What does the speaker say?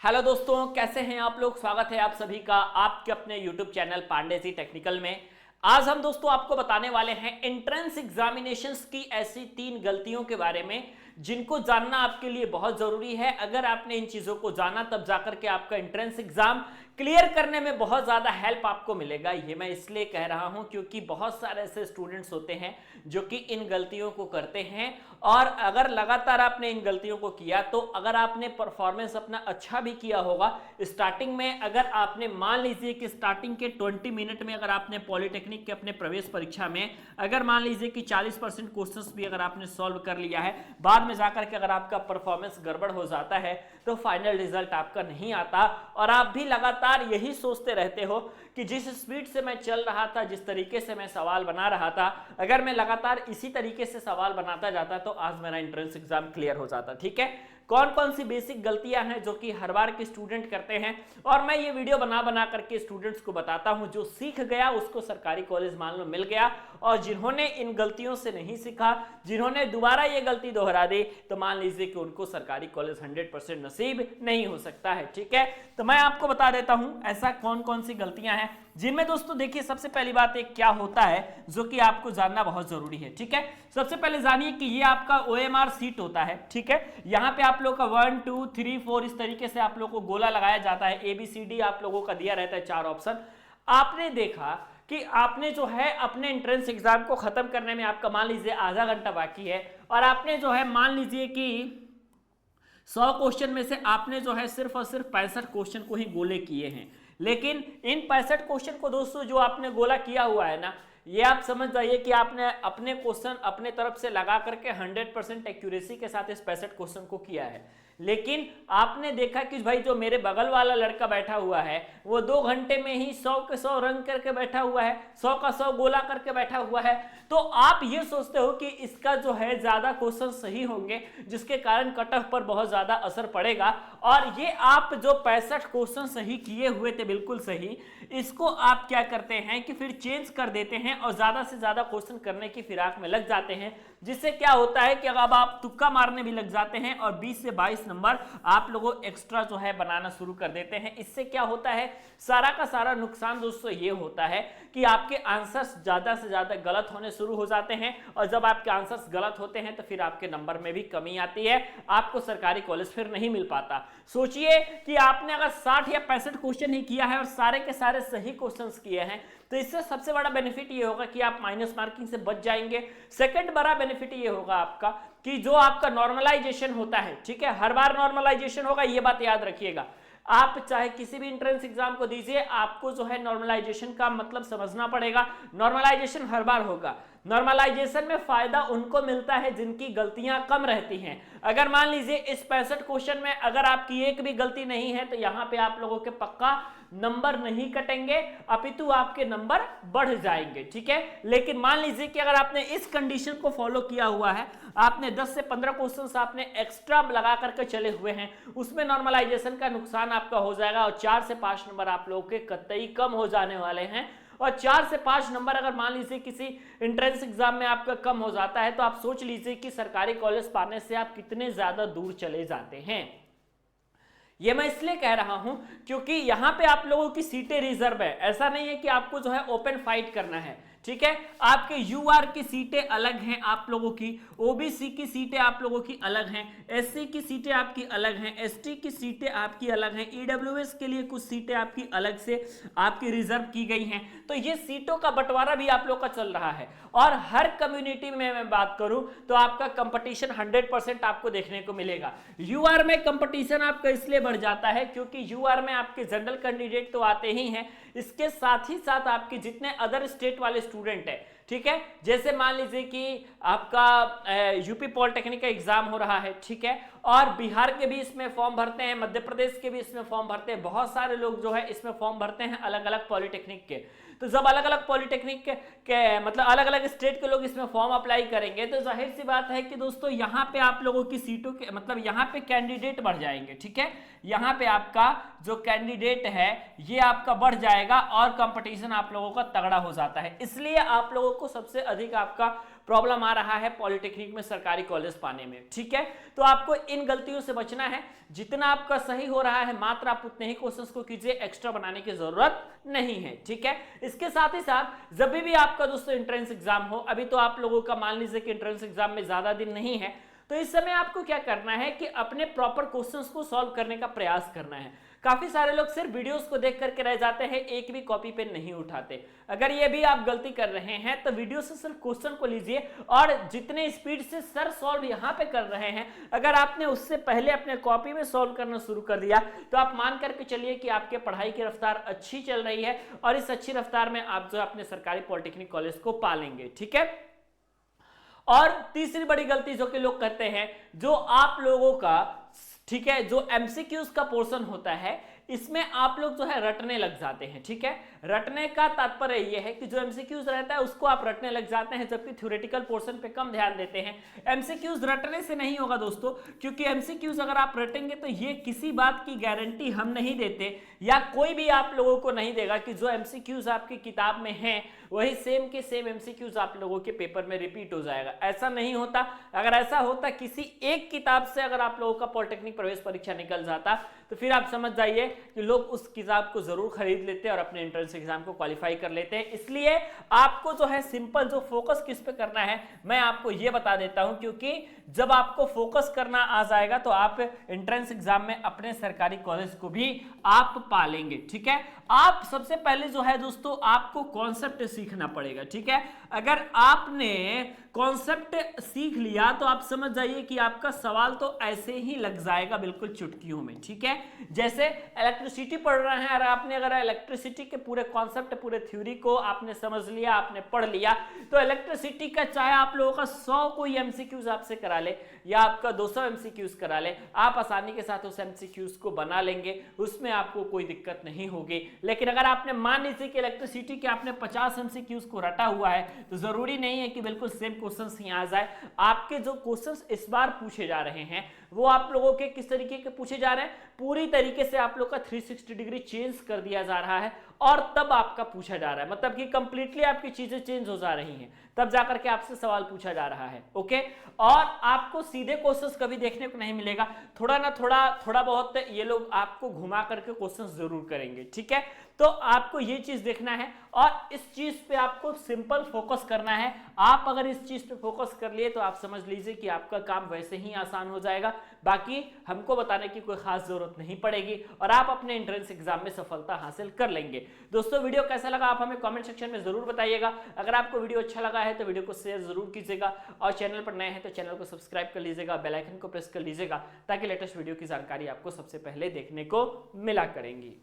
Hello दोस्तों, कैसे हैं आप लोग। स्वागत है आप सभी का आपके अपने YouTube channel Pandey ji technical में। आज हम दोस्तों आपको बताने वाले हैं एंट्रेंस एग्जामिनेशंस की ऐसी 3 गलतियों के बारे में जिनको जानना आपके लिए बहुत जरूरी है। अगर आपने इन चीजों को जाना तब जाकर के आपका एंट्रेंस एग्जाम क्लियर करने में बहुत ज्यादा हेल्प आपको मिलेगा। ये मैं इसलिए कह रहा हूं क्योंकि बहुत सारे ऐसे स्टूडेंट्स होते हैं जो कि इन गलतियों को करते हैं, और अगर लगातार आपने इन गलतियों को किया तो अगर आपने परफॉर्मेंस अपना अच्छा भी किया होगा स्टार्टिंग में, अगर आपने मान लीजिए कि स्टार्टिंग के 20 मिनट में अगर आपने पॉलिटेक्निक के अपने प्रवेश परीक्षा में अगर मान लीजिए कि 40% क्वेश्चंस भी अगर आपने सॉल्व कर लिया है, बाद में जाकर के अगर आपका परफॉर्मेंस गड़बड़ हो जाता है तो फाइनल रिजल्ट आपका नहीं आता, और आप भी लगातार यही सोचते रहते हो कि जिस स्पीड से मैं चल रहा था, जिस तरीके से मैं सवाल बना रहा था, अगर मैं लगातार इसी तरीके से सवाल बनाता जाता तो आज मेरा एंट्रेंस एग्जाम क्लियर हो जाता। ठीक है, कौन कौन सी बेसिक गलतियां हैं जो कि हर बार के स्टूडेंट करते हैं, और मैं ये वीडियो बना करके स्टूडेंट्स को बताता हूं। जो सीख गया उसको सरकारी कॉलेज मान लो मिल गया, और जिन्होंने इन गलतियों से नहीं सीखा, जिन्होंने दोबारा ये गलती दोहरा दी, तो मान लीजिए कि उनको सरकारी कॉलेज 100% नसीब नहीं हो सकता है। ठीक है, तो मैं आपको बता देता हूं ऐसा कौन कौन सी गलतियां हैं जिनमें दोस्तों देखिए सबसे पहली बात एक क्या होता है जो कि आपको जानना बहुत जरूरी है। ठीक है, सबसे पहले जानिए कि ये आपका OMR सीट होता है। ठीक है, यहाँ पे आप लोग का 1 2 3 4 इस तरीके से आप लोग को गोला लगाया जाता है। ABCD आप लोगों का दिया रहता है 4 ऑप्शन। आपने देखा कि आपने जो है अपने एंट्रेंस एग्जाम को खत्म करने में आपका मान लीजिए आधा घंटा बाकी है, और आपने जो है मान लीजिए कि 100 क्वेश्चन में से आपने जो है सिर्फ और सिर्फ 65 क्वेश्चन को ही गोले किए हैं। लेकिन इन 65 क्वेश्चन को दोस्तों जो आपने गोला किया हुआ है ना, ये आप समझ जाइए कि आपने अपने क्वेश्चन अपने तरफ से लगा करके 100% एक्यूरेसी के साथ इस 65 क्वेश्चन को किया है। लेकिन आपने देखा कि भाई जो मेरे बगल वाला लड़का बैठा हुआ है वो 2 घंटे में ही 100 के 100 रंग करके बैठा हुआ है, 100 का 100 गोला करके बैठा हुआ है, तो आप ये सोचते हो कि इसका जो है ज्यादा क्वेश्चन सही होंगे जिसके कारण कट ऑफ पर बहुत ज्यादा असर पड़ेगा। और ये आप जो 65 क्वेश्चन सही किए हुए थे बिल्कुल सही, इसको आप क्या करते हैं कि फिर चेंज कर देते हैं और ज्यादा से ज्यादा क्वेश्चन करने की फिराक में लग जाते हैं, जिससे क्या होता है कि अब आप तुक्का मारने भी लग जाते हैं और 20 से 22 नंबर आप लोगों एक्स्ट्रा जो है बनाना शुरू कर देते हैं। इससे क्या होता है, सारा का सारा नुकसान दोस्तों ये होता है कि आपके आंसर्स ज्यादा से ज्यादा गलत होने शुरू हो जाते हैं, और जब आपके आंसर्स गलत होते हैं तो फिर आपके नंबर में भी कमी आती है, आपको सरकारी कॉलेज फिर नहीं मिल पाता। सोचिए कि आपने अगर 60 या 65 क्वेश्चन ही किया है और सारे के सारे सही क्वेश्चंस किए हैं, तो इससे सबसे बड़ा बेनिफिट ये होगा कि आप माइनस मार्किंग से बच जाएंगे। सेकंड बड़ा बेनिफिट ये होगा आपका कि जो आपका नॉर्मलाइजेशन होता है, ठीक है, हर बार नॉर्मलाइजेशन होगा, ये बात याद रखिएगा। आप चाहे किसी भी एंट्रेंस एग्जाम को दीजिए, आपको जो है नॉर्मलाइजेशन का मतलब समझना पड़ेगा। नॉर्मलाइजेशन हर बार होगा। नॉर्मलाइजेशन में फायदा उनको मिलता है जिनकी गलतियां कम रहती हैं। अगर मान लीजिए इस 65 क्वेश्चन में अगर आपकी एक भी गलती नहीं है तो यहां पे आप लोगों के पक्का नंबर नहीं कटेंगे, अपितु आपके नंबर बढ़ जाएंगे। ठीक है, लेकिन मान लीजिए कि अगर आपने इस कंडीशन को फॉलो किया हुआ है, आपने 10 से 15 क्वेश्चंस आपने एक्स्ट्रा लगा करके चले हुए हैं, उसमें नॉर्मलाइजेशन का नुकसान आपका हो जाएगा और 4 से 5 नंबर आप लोगों के कतई कम हो जाने वाले हैं। और 4 से 5 नंबर अगर मान लीजिए किसी एंट्रेंस एग्जाम में आपका कम हो जाता है तो आप सोच लीजिए कि सरकारी कॉलेज पाने से आप कितने ज्यादा दूर चले जाते हैं। ये मैं इसलिए कह रहा हूं क्योंकि यहां पे आप लोगों की सीटें रिजर्व है, ऐसा नहीं है कि आपको जो है ओपन फाइट करना है। ठीक है, आपके UR की सीटें अलग हैं आप लोगों की, OBC की सीटें आप लोगों की अलग हैं, SC की सीटें आपकी अलग हैं, ST की सीटें आपकी अलग हैं, EWS के लिए कुछ सीटें आपकी अलग से आपकी रिजर्व की गई हैं। तो ये सीटों का बंटवारा भी आप लोग का चल रहा है, और हर कम्युनिटी में मैं बात करूं तो आपका कंपटीशन 100% आपको देखने को मिलेगा। UR में कंपटीशन आपका इसलिए बढ़ जाता है क्योंकि UR में आपके जनरल कैंडिडेट तो आते ही हैं, इसके साथ ही साथ आपके जितने अदर स्टेट वाले स्टूडेंट है, ठीक है, जैसे मान लीजिए कि आपका यूपी पॉलिटेक्निक का एग्जाम हो रहा है, ठीक है, और बिहार के भी इसमें फॉर्म भरते हैं, मध्य प्रदेश के भी इसमें फॉर्म भरते हैं, बहुत सारे लोग जो है इसमें फॉर्म भरते हैं अलग अलग पॉलिटेक्निक के। तो जब अलग अलग पॉलिटेक्निक के मतलब अलग अलग स्टेट के लोग इसमें फॉर्म अप्लाई करेंगे तो जाहिर सी बात है कि दोस्तों यहाँ पे आप लोगों की सीटों के मतलब यहाँ पे कैंडिडेट बढ़ जाएंगे। ठीक है, यहाँ पे आपका जो कैंडिडेट है ये आपका बढ़ जाएगा और कंपटीशन आप लोगों का तगड़ा हो जाता है। इसलिए आप लोगों को सबसे अधिक आपका प्रॉब्लम आ रहा है पॉलिटेक्निक में सरकारी कॉलेज पाने में। ठीक है, तो आपको इन गलतियों से बचना है। जितना आपका सही हो रहा है मात्र आप उतने ही क्वेश्चंस को कीजिए, एक्स्ट्रा बनाने की जरूरत नहीं है। ठीक है, इसके साथ ही साथ जब भी आपका दोस्तों एंट्रेंस एग्जाम हो, अभी तो आप लोगों का मान लीजिए कि एंट्रेंस एग्जाम में ज्यादा दिन नहीं है, तो इस समय आपको क्या करना है कि अपने प्रॉपर क्वेश्चंस को सॉल्व करने का प्रयास करना है। काफी सारे लोग सिर्फ वीडियोस को देख करके रह जाते हैं, एक भी कॉपी पेन नहीं उठाते। अगर ये भी आप गलती कर रहे हैं तो वीडियो से सिर्फ क्वेश्चन को लीजिए और जितने स्पीड से सर सॉल्व यहां पे कर रहे हैं, अगर आपने उससे पहले अपने कॉपी में सॉल्व करना शुरू कर दिया तो आप मान करके चलिए कि आपके पढ़ाई की रफ्तार अच्छी चल रही है और इस अच्छी रफ्तार में आप जो अपने सरकारी पॉलिटेक्निक कॉलेज को पा लेंगे। ठीक है, और तीसरी बड़ी गलती जो कि लोग करते हैं, जो आप लोगों का ठीक है जो एमसीक्यूज का पोर्शन होता है इसमें आप लोग जो है रटने लग जाते हैं। ठीक है, रटने का तात्पर्य यह है कि जो एमसीक्यूज रहता है उसको आप रटने लग जाते हैं, जबकि थ्योरेटिकल पोर्शन पे कम ध्यान देते हैं। एमसीक्यूज रटने से नहीं होगा दोस्तों, क्योंकि एमसीक्यूज अगर आप रटेंगे तो ये किसी बात की गारंटी हम नहीं देते या कोई भी आप लोगों को नहीं देगा कि जो एमसीक्यूज आपकी किताब में है वही सेम के सेम एमसीक्यूज आप लोगों के पेपर में रिपीट हो जाएगा। ऐसा नहीं होता। अगर ऐसा होता किसी एक किताब से अगर आप लोगों का पॉलिटेक्निक प्रवेश परीक्षा निकल जाता तो फिर आप समझ जाइए कि लोग उस किताब को जरूर खरीद लेते और अपने एंट्रेंस एग्जाम को क्वालिफाई कर लेते हैं। इसलिए आपको जो है सिंपल जो फोकस किस पे करना है मैं आपको ये बता देता हूं, क्योंकि जब आपको फोकस करना आ जाएगा तो आप एंट्रेंस एग्जाम में अपने सरकारी कॉलेज को भी आप पा लेंगे। ठीक है, आप सबसे पहले जो है दोस्तों आपको कॉन्सेप्ट सीखना पड़ेगा। ठीक है, अगर आपने कॉन्सेप्ट सीख लिया तो आप समझ जाइए कि आपका सवाल तो ऐसे ही लग जाएगा बिल्कुल चुटकियों में। ठीक है, जैसे इलेक्ट्रिसिटी पढ़ रहे हैं और आपने अगर इलेक्ट्रिसिटी के पूरे कॉन्सेप्ट पूरे थ्योरी को आपने समझ लिया, आपने पढ़ लिया, तो इलेक्ट्रिसिटी का चाहे आप लोगों का 100 कोई एमसीक्यूज आपसे करा ले या आपका 200 एमसीक्यूज करा ले, आप आसानी के साथ उस एमसीक्यूज को बना लेंगे, उसमें आपको कोई दिक्कत नहीं होगी। लेकिन अगर आपने मान लीजिए कि इलेक्ट्रिसिटी के आपने 50 एमसीक्यूज को रटा हुआ है तो जरूरी नहीं है कि बिल्कुल सेम क्वेश्चंस ही आ जाए। आपके जो क्वेश्चंस इस बार पूछे जा रहे हैं वो आप लोगों के किस तरीके के पूछे जा रहे हैं, पूरी तरीके से आप लोग का 360 डिग्री चेंज कर दिया जा रहा है और तब आपका पूछा जा रहा है, मतलब कि कंप्लीटली आपकी चीजें चेंज हो जा रही हैं, तब जाकर के आपसे सवाल पूछा जा रहा है। ओके, और आपको सीधे क्वेश्चंस कभी देखने को नहीं मिलेगा, थोड़ा ना थोड़ा बहुत ये लोग आपको घुमा करके क्वेश्चंस जरूर करेंगे। ठीक है, तो आपको ये चीज देखना है और इस चीज पे आपको सिंपल फोकस करना है। आप अगर इस चीज पे फोकस कर लिए तो आप समझ लीजिए कि आपका काम वैसे ही आसान हो जाएगा, बाकी हमको बताने की कोई खास जरूरत नहीं पड़ेगी और आप अपने एंट्रेंस एग्जाम में सफलता हासिल कर लेंगे। दोस्तों वीडियो कैसा लगा आप हमें कमेंट सेक्शन में जरूर बताइएगा। अगर आपको वीडियो अच्छा लगा है तो वीडियो को शेयर जरूर कीजिएगा और चैनल पर नए हैं तो चैनल को सब्सक्राइब कर लीजिएगा, बेल आइकन को प्रेस कर लीजिएगा ताकि लेटेस्ट वीडियो की जानकारी आपको सबसे पहले देखने को मिला करेंगी।